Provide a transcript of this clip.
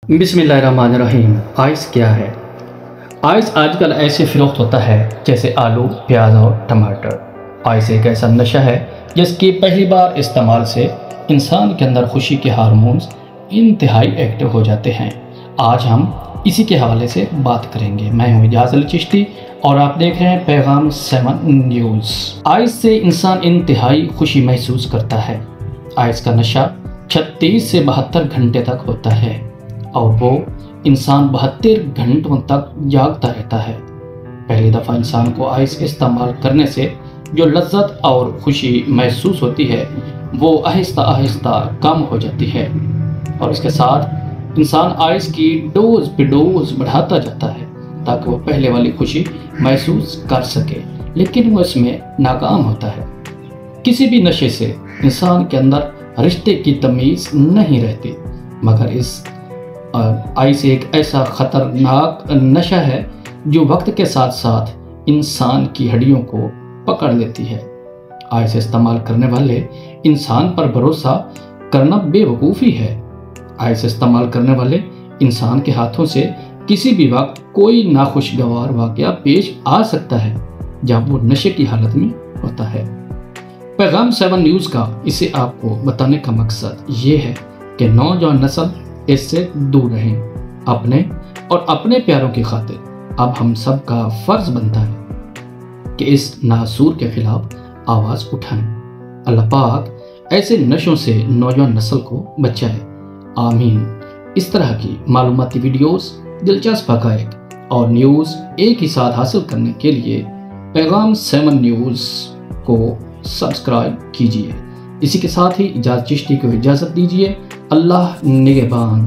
बिस्मिल्लाहिर्रहमानिर्रहीम। आइस क्या है? आइस आजकल ऐसे फ़रोख्त होता है जैसे आलू, प्याज और टमाटर। आइस एक ऐसा नशा है जिसकी पहली बार इस्तेमाल से इंसान के अंदर खुशी के हार्मोन्स इंतहाई एक्टिव हो जाते हैं। आज हम इसी के हवाले से बात करेंगे। मैं हूँ इजाज़ अली चिश्ती और आप देख रहे हैं पैगाम 7 न्यूज़। आइस से इंसान इंतहाई खुशी महसूस करता है। आइस का नशा 36 से 72 घंटे तक होता है और वो इंसान 72 घंटों तक जागता रहता है। पहली दफ़ा इंसान को आइस इस्तेमाल करने से जो लज्जत और खुशी महसूस होती है वो आहिस्ता आहिस्ता कम हो जाती है और इसके साथ इंसान आइस की डोज पे डोज बढ़ाता जाता है ताकि वो पहले वाली खुशी महसूस कर सके, लेकिन वो इसमें नाकाम होता है। किसी भी नशे से इंसान के अंदर रिश्ते की तमीज़ नहीं रहती, मगर इस आइस एक ऐसा ख़तरनाक नशा है जो वक्त के साथ साथ इंसान की हड्डियों को पकड़ लेती है। आइस इस्तेमाल करने वाले इंसान पर भरोसा करना बेवकूफ़ी है। आइस इस्तेमाल करने वाले इंसान के हाथों से किसी भी वक्त कोई नाखुशगवार वाक़या पेश आ सकता है जब वो नशे की हालत में होता है। पैगाम 7 न्यूज़ का इसे आपको बताने का मकसद ये है कि नौजवान नस्ल इससे दूर रहें। अपने और अपने प्यारों की खातिर अब हम सब का फ़र्ज़ बनता है कि इस नासूर के ख़िलाफ़ आवाज़ उठाएं। अल्लाह पाक ऐसे नशों से नौजवान नस्ल को बचाए, आमीन। इस तरह की मालूमाती वीडियोस, दिलचस्प हक़ाइक़ और न्यूज़ एक ही साथ हासिल करने के लिए पैगाम 7 न्यूज़ को सब्सक्राइब कीजिए। इसी के साथ ही इजाज़ चिश्ती को इजाज़त दीजिए। अल्लाह निगहबान।